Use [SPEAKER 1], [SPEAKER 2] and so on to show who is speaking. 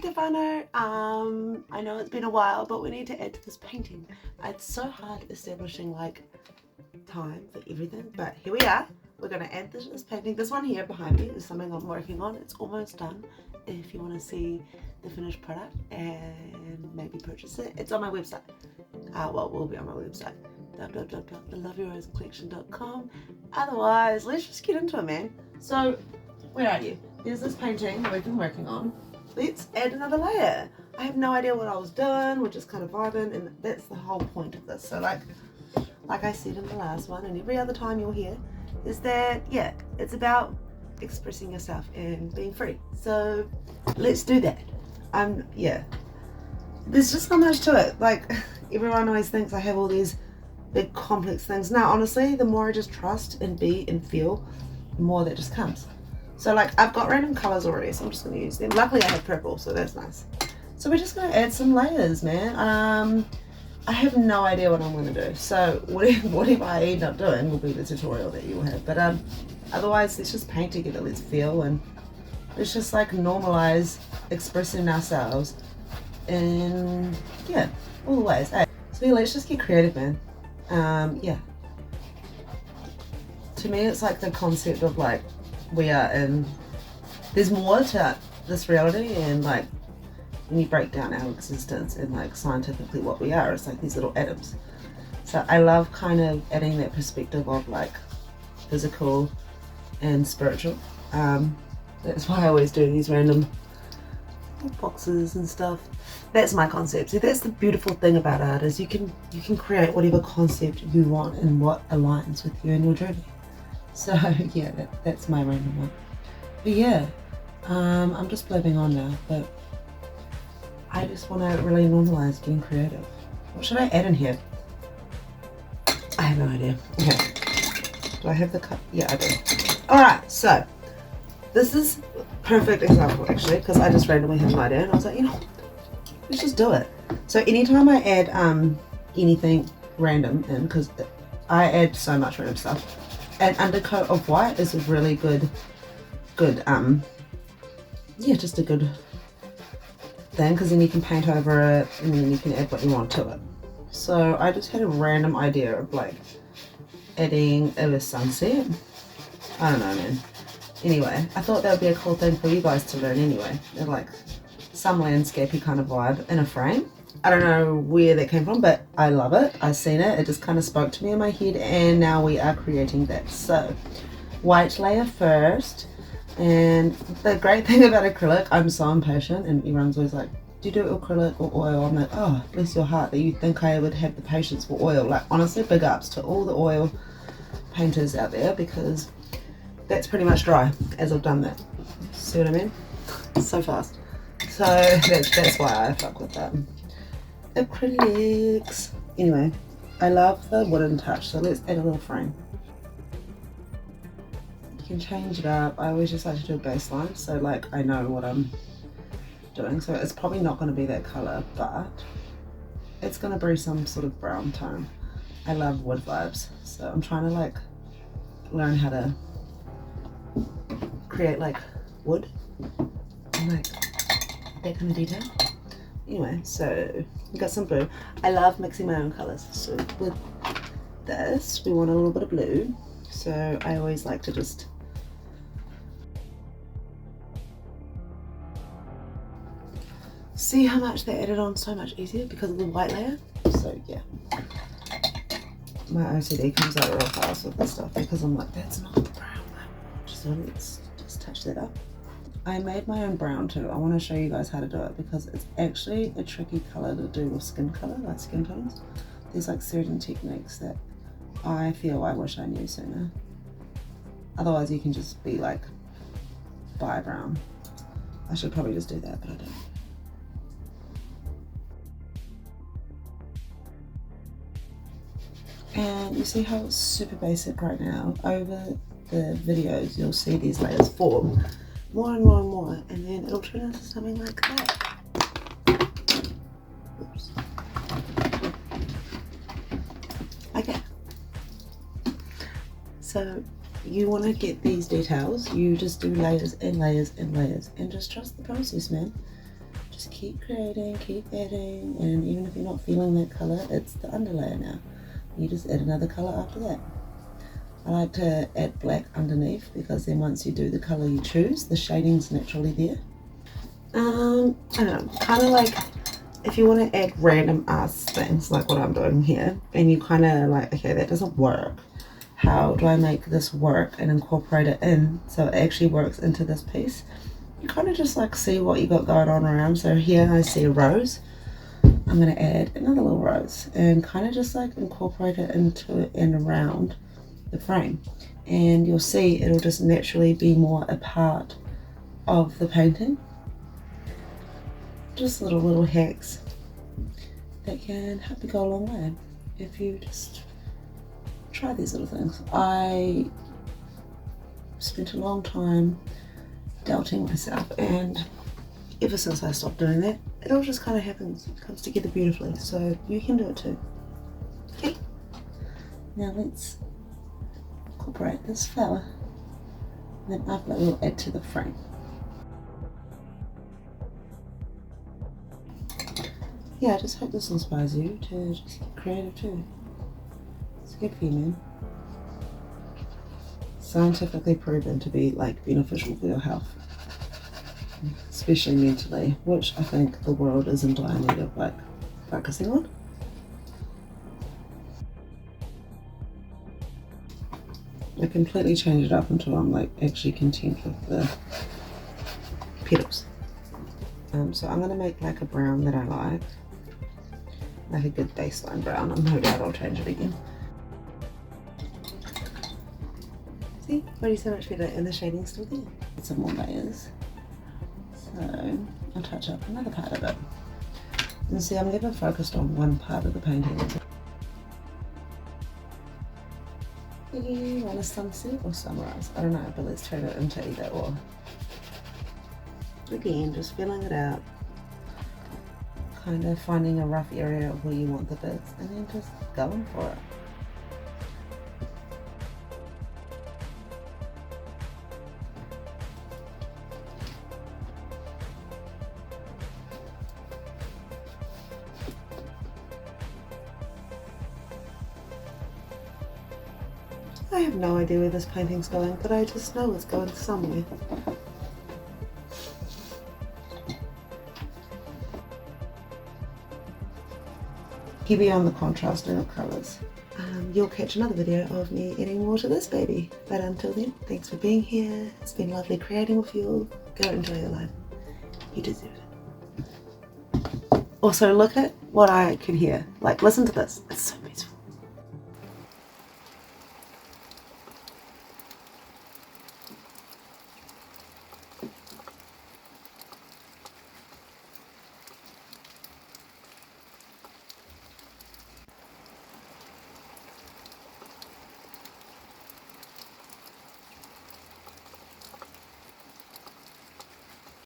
[SPEAKER 1] Stefano. I know it's been a while, but we need to add to this painting. It's so hard establishing like time for everything, but here we are. We're going to add this painting. This one here behind me is something I'm working on. It's almost done. If you want to see the finished product and maybe purchase it, it's on my website. Well, it will be on my website, www.theloveyourrosecollection.com. Otherwise, let's just get into it, man. So, where are you? There's this painting we've been working on. Let's add another layer. I have no idea what I was doing. We're just kind of vibing, and that's the whole point of this. So, like I said in the last one, and every other time you'll hear, is that, yeah, it's about expressing yourself and being free. So let's do that. Yeah, there's just so much to it. Like, everyone always thinks I have all these big complex things. Now, honestly, the more I just trust and be and feel, the more that just comes. So like, I've got random colors already, so I'm just going to use them. Luckily I have purple, so that's nice. So we're just going to add some layers, man. I have no idea what I'm going to do, so whatever I end up doing will be the tutorial that you will have. But otherwise, let's just paint together, let's feel, and let's just like normalize expressing ourselves in, yeah, all the ways. Hey. So yeah, let's just get creative, man. Yeah. To me, it's like the concept of like, we are in, there's more to this reality, and like, when you break down our existence and like scientifically what we are, it's like these little atoms. So I love kind of adding that perspective of like physical and spiritual. That's why I always do these random boxes and stuff. That's my concept. See, that's the beautiful thing about art, is you can create whatever concept you want and what aligns with you and your journey. So yeah, that's my random one. But yeah, I'm just blabbing on now, but I just want to really normalize getting creative. What should I add in here? I have no idea. Okay. Do I have the cup? Yeah, I do. Alright, so this is a perfect example actually, because I just randomly had an idea and I was like, you know, let's just do it. So anytime I add anything random in, because I add so much random stuff, an undercoat of white is a really good, yeah, just a good thing, because then you can paint over it and then you can add what you want to it. So I just had a random idea of like adding a sunset. I don't know, man. Anyway, I thought that would be a cool thing for you guys to learn anyway. They're like some landscapey kind of vibe in a frame. I don't know where that came from, but I love it. I've seen it. It just kind of spoke to me in my head, and now we are creating that. So white layer first. And the great thing about acrylic, I'm so impatient, and everyone's always like, do you do acrylic or oil? I'm like, oh, bless your heart that you think I would have the patience for oil. Like, honestly, big ups to all the oil painters out there, because that's pretty much dry as I've done that. See what I mean? So fast. So that's why I fuck with that. Acrylics. Anyway, I love the wooden touch, so let's add a little frame. You can change it up. I always just like to do a baseline, so like I know what I'm doing. So it's probably not going to be that color, but it's going to bring some sort of brown tone. I love wood vibes, so I'm trying to like learn how to create like wood and like that kind of detail. Anyway, so we got some blue. I love mixing my own colors. So with this, we want a little bit of blue. So I always like to just see how much they added on so much easier because of the white layer. So yeah, my OCD comes out real fast with this stuff, because I'm like, that's not the brown one. So let's just touch that up. I made my own brown too. I want to show you guys how to do it, because it's actually a tricky color to do with skin color, like skin tones. There's like certain techniques that I feel I wish I knew sooner. Otherwise you can just be like, buy brown. I should probably just do that, but I don't. And you see how it's super basic right now. Over the videos you'll see these layers form more and more and more, and then it'll turn into something like that. Oops. Okay. So you want to get these details, you just do layers and layers and layers, and just trust the process, man. Just just keep creating, keep adding, and even if you're not feeling that colour, it's the underlayer now. You just add another colour after that. I like to add black underneath because then once you do the colour you choose, the shading's naturally there. I don't know, kind of like if you want to add random ass things like what I'm doing here, and you kind of like, okay, that doesn't work. How do I make this work and incorporate it in so it actually works into this piece? You kind of just like see what you got going on around. So here I see a rose. I'm going to add another little rose and kind of just like incorporate it into and around the frame. And you'll see it'll just naturally be more a part of the painting. Just little hacks that can help you go a long way if you just try these little things. I spent a long time doubting myself, and ever since I stopped doing that, it all just kind of happens. It comes together beautifully, so you can do it too. Okay, now let's incorporate this flower, and then after that we'll add to the frame. Yeah, I just hope this inspires you to just get creative too. It's good for you, man. Scientifically proven to be like beneficial for your health, especially mentally, which I think the world is in dire need of like focusing on. I completely change it up until I'm like actually content with the petals. So I'm gonna make like a brown that I like a good baseline brown, and no doubt I'll change it again. See, already so much better, and the shading's still there. Some more layers. So I'll touch up another part of it. And see, I'm never focused on one part of the painting. You want a sunset or sunrise? I don't know, but let's turn it into either or. Again, just filling it out. Kind of finding a rough area of where you want the bits, and then just going for it. I have no idea where this painting's going, but I just know it's going somewhere. Keep your eye on the contrasting of colours. You'll catch another video of me adding more to this baby. But until then, thanks for being here. It's been lovely creating with you all. Go enjoy your life. You deserve it. Also, look at what I could hear. Like, listen to this. It's so